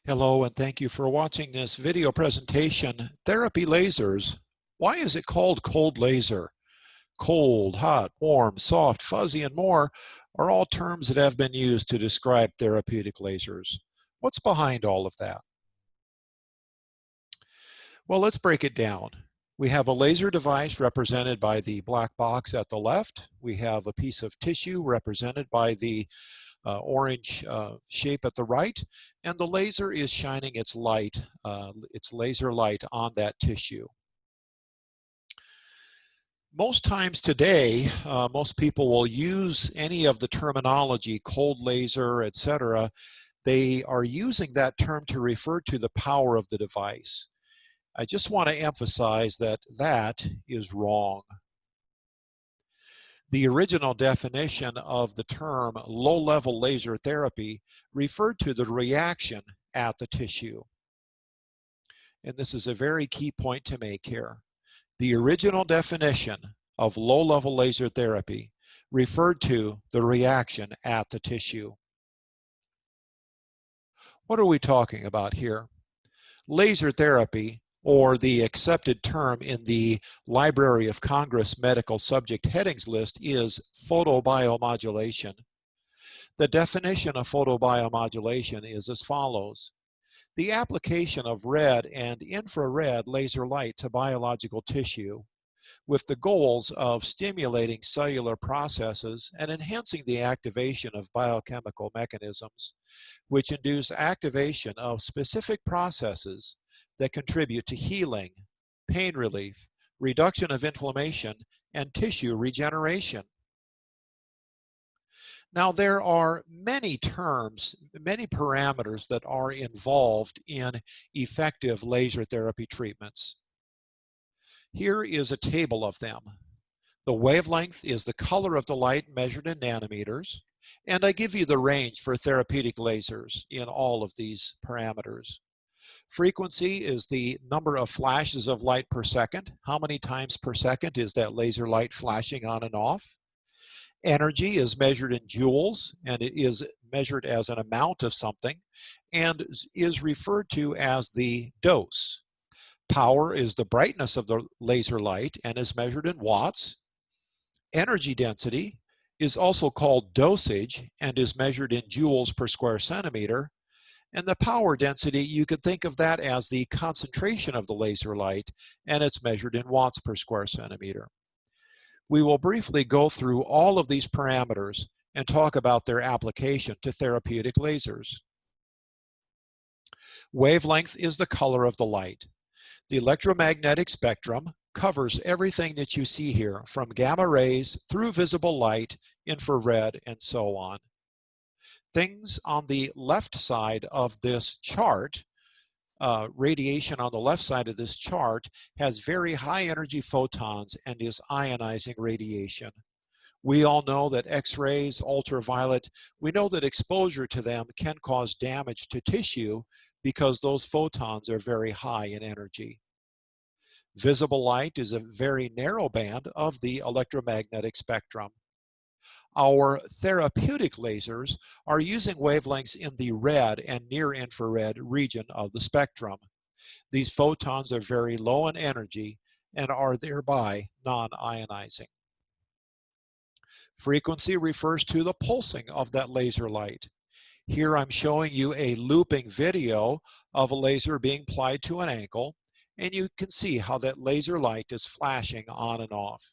Hello, and thank you for watching this video presentation, Therapy Lasers. Why is it called cold laser? Cold, hot, warm, soft, fuzzy, and more are all terms that have been used to describe therapeutic lasers. What's behind all of that? Well, let's break it down. We have a laser device represented by the black box at the left. We have a piece of tissue represented by the orange shape at the right, and the laser is shining its light, its laser light on that tissue. Most times today, most people will use any of the terminology, cold laser, etc. They are using that term to refer to the power of the device. I just want to emphasize that that is wrong. The original definition of the term low-level laser therapy referred to the reaction at the tissue. And this is a very key point to make here. The original definition of low-level laser therapy referred to the reaction at the tissue. What are we talking about here? Laser therapy, or the accepted term in the Library of Congress medical subject headings list, is photobiomodulation. The definition of photobiomodulation is as follows: the application of red and infrared laser light to biological tissue with the goals of stimulating cellular processes and enhancing the activation of biochemical mechanisms, which induce activation of specific processes that contribute to healing, pain relief, reduction of inflammation, and tissue regeneration. Now, there are many terms, many parameters that are involved in effective laser therapy treatments. Here is a table of them. The wavelength is the color of the light measured in nanometers, and I give you the range for therapeutic lasers in all of these parameters. Frequency is the number of flashes of light per second. How many times per second is that laser light flashing on and off? Energy is measured in joules, and it is measured as an amount of something and is referred to as the dose. Power is the brightness of the laser light and is measured in watts. Energy density is also called dosage and is measured in joules per square centimeter. And the power density, you could think of that as the concentration of the laser light, and it's measured in watts per square centimeter. We will briefly go through all of these parameters and talk about their application to therapeutic lasers. Wavelength is the color of the light. The electromagnetic spectrum covers everything that you see here, from gamma rays through visible light, infrared, and so on. Things on the left side of this chart, radiation on the left side of this chart has very high energy photons and is ionizing radiation. We all know that X-rays, ultraviolet, we know that exposure to them can cause damage to tissue because those photons are very high in energy. Visible light is a very narrow band of the electromagnetic spectrum. Our therapeutic lasers are using wavelengths in the red and near-infrared region of the spectrum. These photons are very low in energy and are thereby non-ionizing. Frequency refers to the pulsing of that laser light. Here I'm showing you a looping video of a laser being applied to an ankle, and you can see how that laser light is flashing on and off.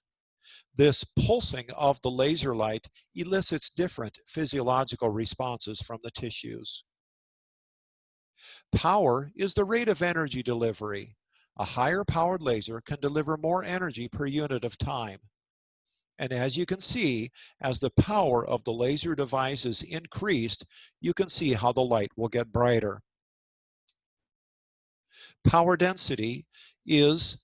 This pulsing of the laser light elicits different physiological responses from the tissues. Power is the rate of energy delivery. A higher powered laser can deliver more energy per unit of time. And as you can see, as the power of the laser device is increased, you can see how the light will get brighter. Power density is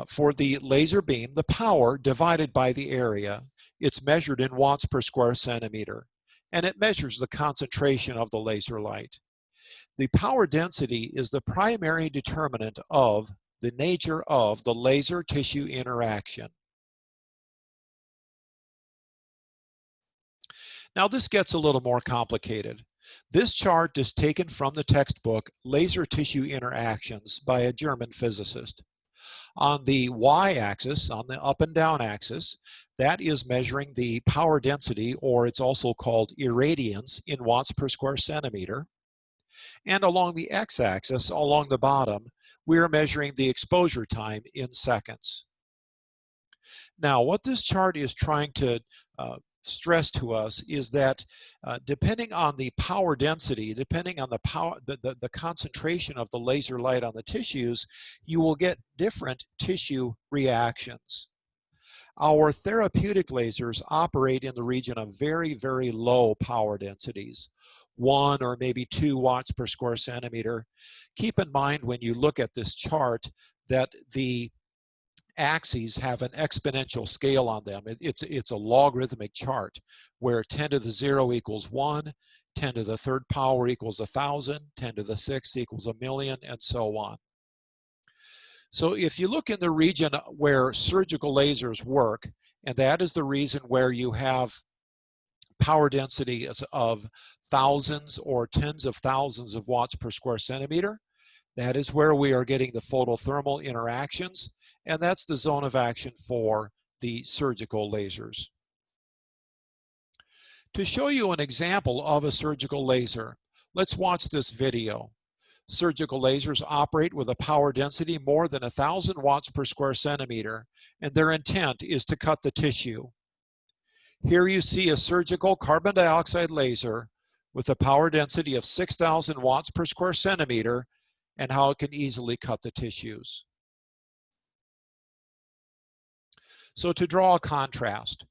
for the laser beam, the power divided by the area. It's measured in watts per square centimeter, and it measures the concentration of the laser light. The power density is the primary determinant of the nature of the laser-tissue interaction. Now this gets a little more complicated. This chart is taken from the textbook Laser Tissue Interactions by a German physicist. On the y-axis, on the up and down axis, that is measuring the power density, or it's also called irradiance, in watts per square centimeter. And along the x-axis, along the bottom, we are measuring the exposure time in seconds. Now, what this chart is trying to stress to us is that depending on the power density, depending on the concentration of the laser light on the tissues, you will get different tissue reactions. Our therapeutic lasers operate in the region of very, very low power densities, 1 or maybe 2 watts per square centimeter. Keep in mind when you look at this chart that the axes have an exponential scale on them. It's a logarithmic chart where 10 to the 0 equals 1, 10 to the 3rd power equals 1,000, 10 to the 6th equals 1,000,000, and so on. So if you look in the region where surgical lasers work, and that is the reason where you have power density of thousands or tens of thousands of watts per square centimeter, that is where we are getting the photothermal interactions, and that's the zone of action for the surgical lasers. To show you an example of a surgical laser, let's watch this video. Surgical lasers operate with a power density more than 1,000 watts per square centimeter, and their intent is to cut the tissue. Here you see a surgical carbon dioxide laser with a power density of 6,000 watts per square centimeter, and how it can easily cut the tissues. So to draw a contrast,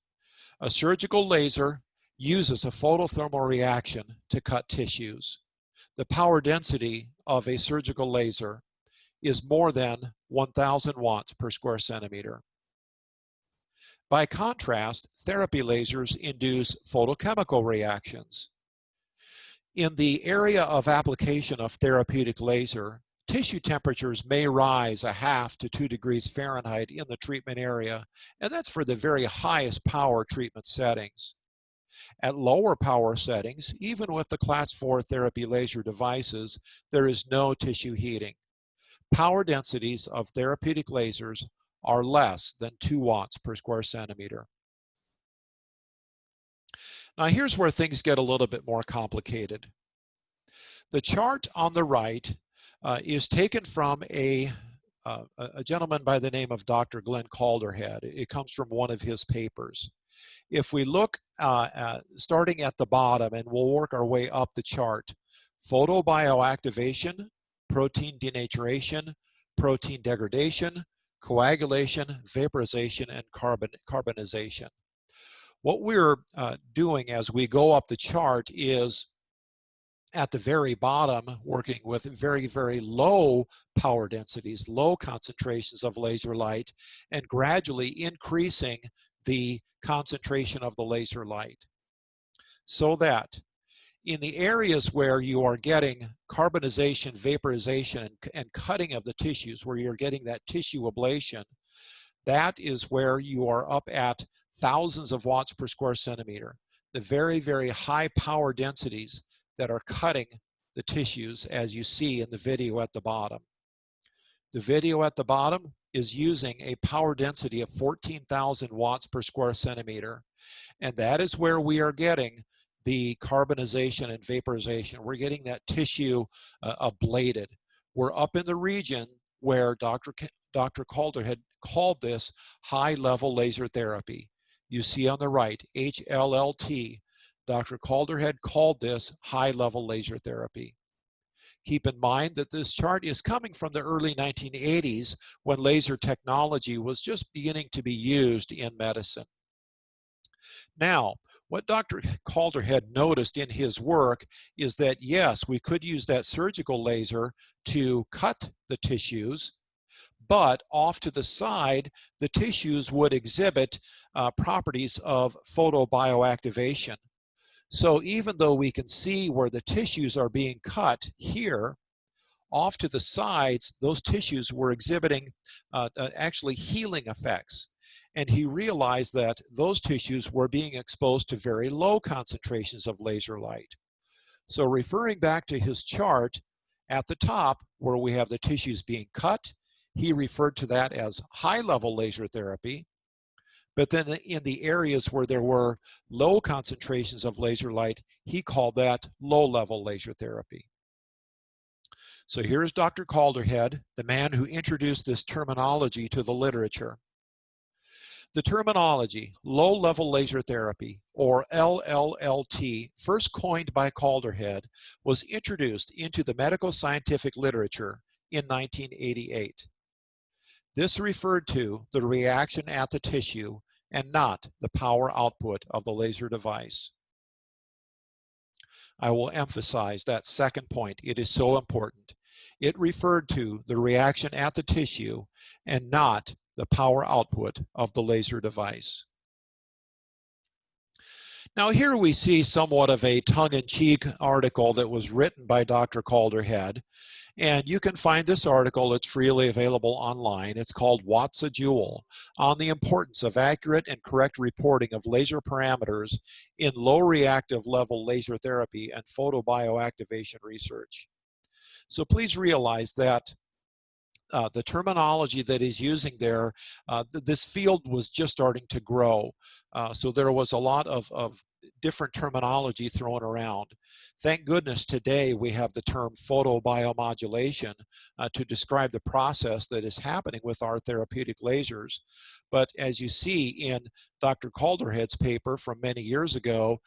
a surgical laser uses a photothermal reaction to cut tissues. The power density of a surgical laser is more than 1,000 watts per square centimeter. By contrast, therapy lasers induce photochemical reactions. In the area of application of therapeutic laser, tissue temperatures may rise 1/2 to 2 degrees Fahrenheit in the treatment area, and that's for the very highest power treatment settings. At lower power settings, even with the Class 4 therapy laser devices, there is no tissue heating. Power densities of therapeutic lasers are less than 2 watts per square centimeter. Now here's where things get a little bit more complicated. The chart on the right is taken from a gentleman by the name of Dr. Glenn Calderhead. It comes from one of his papers. If we look starting at the bottom, and we'll work our way up the chart, photobioactivation, protein denaturation, protein degradation, coagulation, vaporization, and carbonization. What we're doing as we go up the chart is at the very bottom working with very, very low power densities, low concentrations of laser light, and gradually increasing the concentration of the laser light, so that in the areas where you are getting carbonization, vaporization, and cutting of the tissues, where you're getting that tissue ablation, that is where you are up at thousands of watts per square centimeter, the very, very high power densities that are cutting the tissues, as you see in the video at the bottom. The video at the bottom is using a power density of 14,000 watts per square centimeter, and that is where we are getting the carbonization and vaporization. We're getting that tissue ablated. We're up in the region where Dr. Calder had called this high-level laser therapy. You see on the right, HLLT. Dr. Calder had called this high-level laser therapy. Keep in mind that this chart is coming from the early 1980s, when laser technology was just beginning to be used in medicine. Now, what Dr. Calder had noticed in his work is that, yes, we could use that surgical laser to cut the tissues, but off to the side, the tissues would exhibit properties of photobioactivation. So even though we can see where the tissues are being cut here, off to the sides, those tissues were exhibiting actually healing effects. And he realized that those tissues were being exposed to very low concentrations of laser light. So referring back to his chart, at the top where we have the tissues being cut, he referred to that as high-level laser therapy. But then in the areas where there were low concentrations of laser light, he called that low-level laser therapy. So here's Dr. Calderhead, the man who introduced this terminology to the literature. The terminology, low-level laser therapy, or LLLT, first coined by Calderhead, was introduced into the medical scientific literature in 1988. This referred to the reaction at the tissue and not the power output of the laser device. I will emphasize that second point. It is so important. It referred to the reaction at the tissue and not the power output of the laser device. Now here we see somewhat of a tongue-in-cheek article that was written by Dr. Calderhead, and you can find this article. It's freely available online. It's called Watts a Joule, on the importance of accurate and correct reporting of laser parameters in low reactive level laser therapy and photobioactivation research. So please realize that the terminology that he's using there, this field was just starting to grow. So there was a lot of different terminology thrown around. Thank goodness today we have the term photobiomodulation to describe the process that is happening with our therapeutic lasers. But as you see in Dr. Calderhead's paper from many years ago,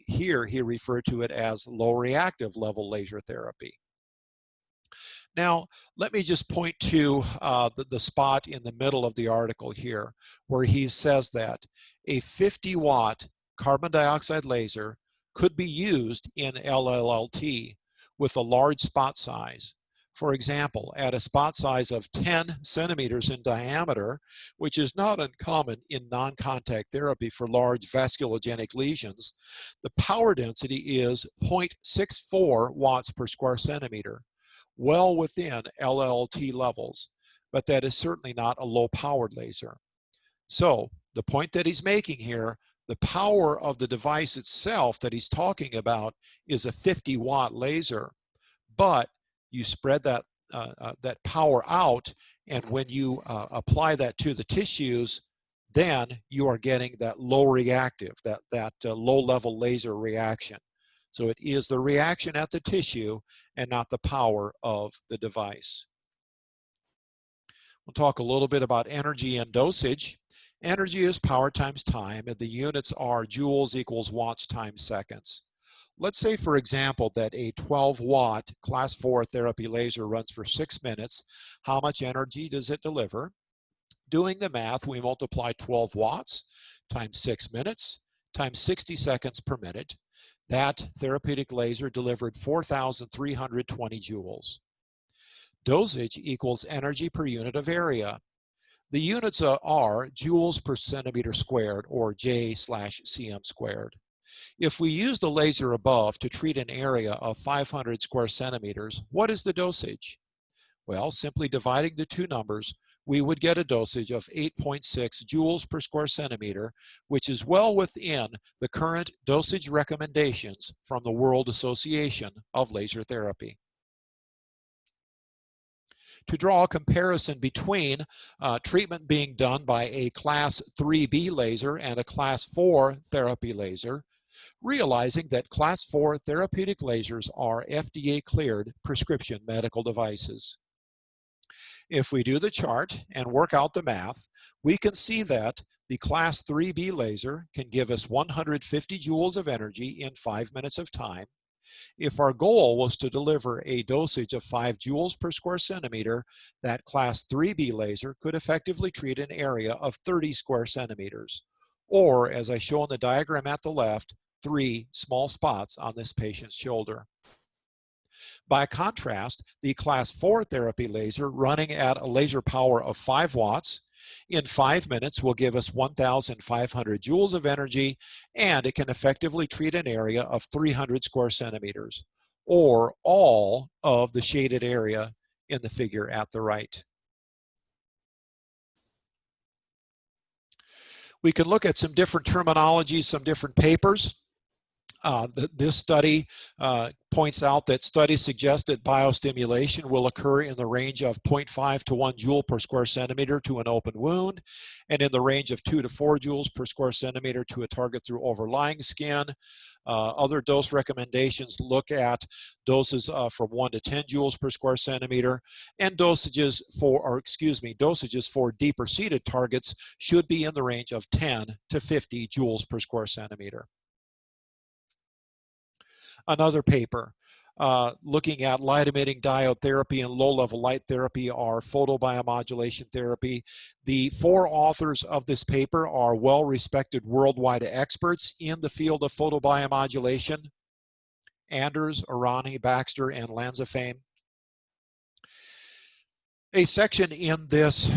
here he referred to it as low reactive level laser therapy. Now, let me just point to the spot in the middle of the article here, where he says that a 50-watt carbon dioxide laser could be used in LLLT with a large spot size. For example, at a spot size of 10 centimeters in diameter, which is not uncommon in non-contact therapy for large vasculogenic lesions, the power density is 0.64 watts per square centimeter, well within LLT levels, but that is certainly not a low-powered laser. So the point that he's making here, the power of the device itself that he's talking about is a 50-watt laser, but you spread that, that power out, and when you apply that to the tissues, then you are getting that low reactive, that low-level laser reaction. So it is the reaction at the tissue and not the power of the device. We'll talk a little bit about energy and dosage. Energy is power times time, and the units are joules equals watts times seconds. Let's say, for example, that a 12-watt class 4 therapy laser runs for 6 minutes. How much energy does it deliver? Doing the math, we multiply 12 watts times 6 minutes times 60 seconds per minute. That therapeutic laser delivered 4,320 joules. Dosage equals energy per unit of area. The units are joules per centimeter squared, or J/cm squared. If we use the laser above to treat an area of 500 square centimeters, what is the dosage? Well, simply dividing the two numbers, we would get a dosage of 8.6 joules per square centimeter, which is well within the current dosage recommendations from the World Association of Laser Therapy. To draw a comparison between treatment being done by a class 3B laser and a class 4 therapy laser, realizing that class 4 therapeutic lasers are FDA cleared prescription medical devices. If we do the chart and work out the math, we can see that the class 3B laser can give us 150 joules of energy in 5 minutes of time. If our goal was to deliver a dosage of 5 joules per square centimeter, that class 3B laser could effectively treat an area of 30 square centimeters, or as I show in the diagram at the left, 3 small spots on this patient's shoulder. By contrast, the class 4 therapy laser running at a laser power of 5 watts in 5 minutes will give us 1,500 joules of energy, and it can effectively treat an area of 300 square centimeters, or all of the shaded area in the figure at the right. We can look at some different terminologies, some different papers. This study points out that studies suggest that biostimulation will occur in the range of 0.5 to 1 joule per square centimeter to an open wound, and in the range of 2 to 4 joules per square centimeter to a target through overlying skin. Other dose recommendations look at doses from 1 to 10 joules per square centimeter, and dosages for deeper seated targets should be in the range of 10 to 50 joules per square centimeter. Another paper looking at light-emitting diode therapy and low-level light therapy or photobiomodulation therapy. The 4 authors of this paper are well-respected worldwide experts in the field of photobiomodulation: Anders, Arani, Baxter, and Lanzafame. A section in this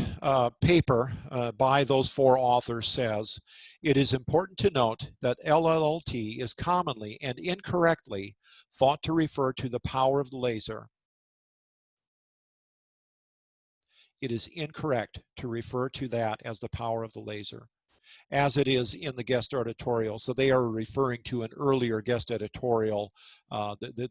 paper by those 4 authors says, "It is important to note that LLLT is commonly and incorrectly thought to refer to the power of the laser. It is incorrect to refer to that as the power of the laser, as it is in the guest editorial." So they are referring to an earlier guest editorial.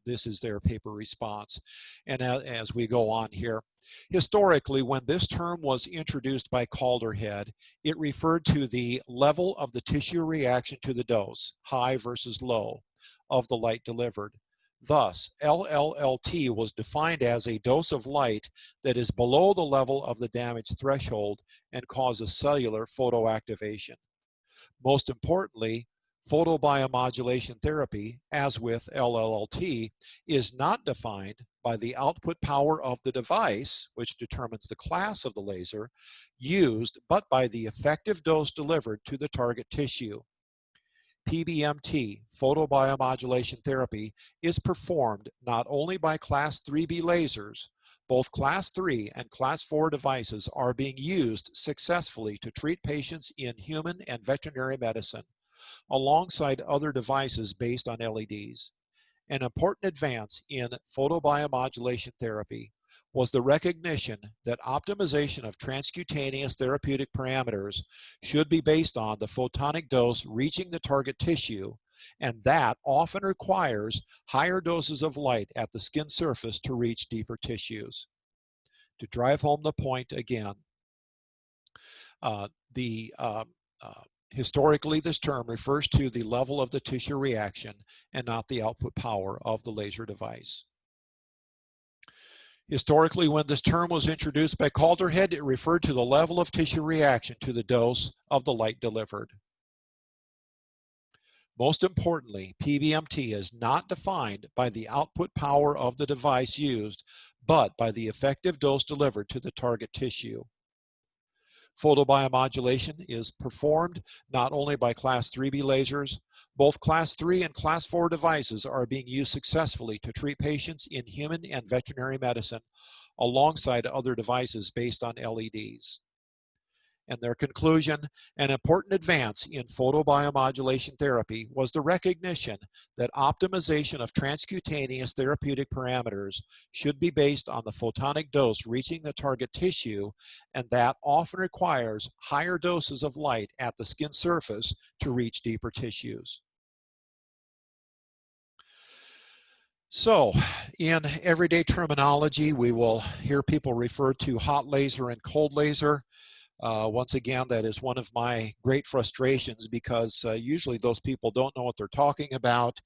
This is their paper response. And as we go on here, historically, when this term was introduced by Calderhead, it referred to the level of the tissue reaction to the dose, high versus low, of the light delivered. Thus, LLLT was defined as a dose of light that is below the level of the damage threshold and causes cellular photoactivation. Most importantly, photobiomodulation therapy, as with LLLT, is not defined by the output power of the device, which determines the class of the laser used, but by the effective dose delivered to the target tissue. PBMT, photobiomodulation therapy, is performed not only by Class 3B lasers. Both Class 3 and Class 4 devices are being used successfully to treat patients in human and veterinary medicine, alongside other devices based on LEDs. An important advance in photobiomodulation therapy was the recognition that optimization of transcutaneous therapeutic parameters should be based on the photonic dose reaching the target tissue, and that often requires higher doses of light at the skin surface to reach deeper tissues. To drive home the point again, historically, this term refers to the level of the tissue reaction and not the output power of the laser device. Historically, when this term was introduced by Calderhead, it referred to the level of tissue reaction to the dose of the light delivered. Most importantly, PBMT is not defined by the output power of the device used, but by the effective dose delivered to the target tissue. Photobiomodulation is performed not only by Class 3B lasers. Both Class 3 and Class 4 devices are being used successfully to treat patients in human and veterinary medicine, alongside other devices based on LEDs. And their conclusion, an important advance in photobiomodulation therapy was the recognition that optimization of transcutaneous therapeutic parameters should be based on the photonic dose reaching the target tissue, and that often requires higher doses of light at the skin surface to reach deeper tissues. So, in everyday terminology, we will hear people refer to hot laser and cold laser. Once again, that is one of my great frustrations, because usually those people don't know what they're talking about,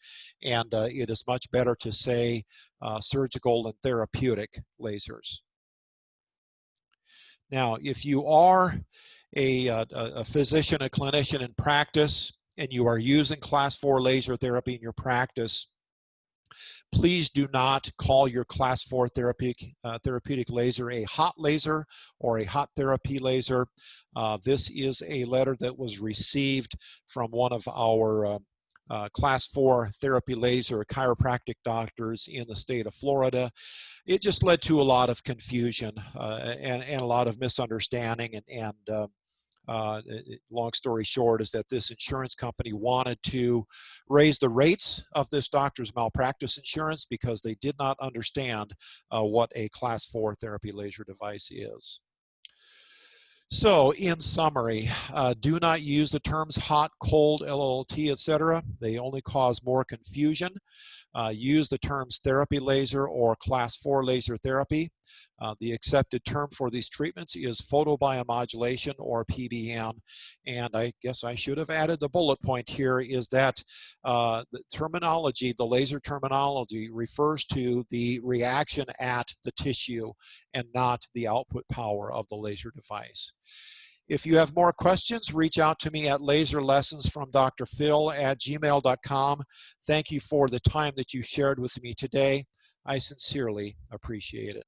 and it is much better to say surgical and therapeutic lasers. Now, if you are a physician, a clinician in practice, and you are using Class 4 laser therapy in your practice, please do not call your Class 4 therapeutic laser a hot laser or a hot therapy laser. This is a letter that was received from one of our Class 4 therapy laser chiropractic doctors in the state of Florida. It just led to a lot of confusion and a lot of misunderstanding, long story short is that this insurance company wanted to raise the rates of this doctor's malpractice insurance because they did not understand what a Class 4 therapy laser device is. So in summary, do not use the terms hot, cold, LLLT, etc. They only cause more confusion. Use the terms therapy laser or class 4 laser therapy. The accepted term for these treatments is photobiomodulation or PBM. And I guess I should have added the bullet point here is that the terminology, the laser terminology, refers to the reaction at the tissue and not the output power of the laser device. If you have more questions, reach out to me at laserlessonsfromdrphil@gmail.com. Thank you for the time that you shared with me today. I sincerely appreciate it.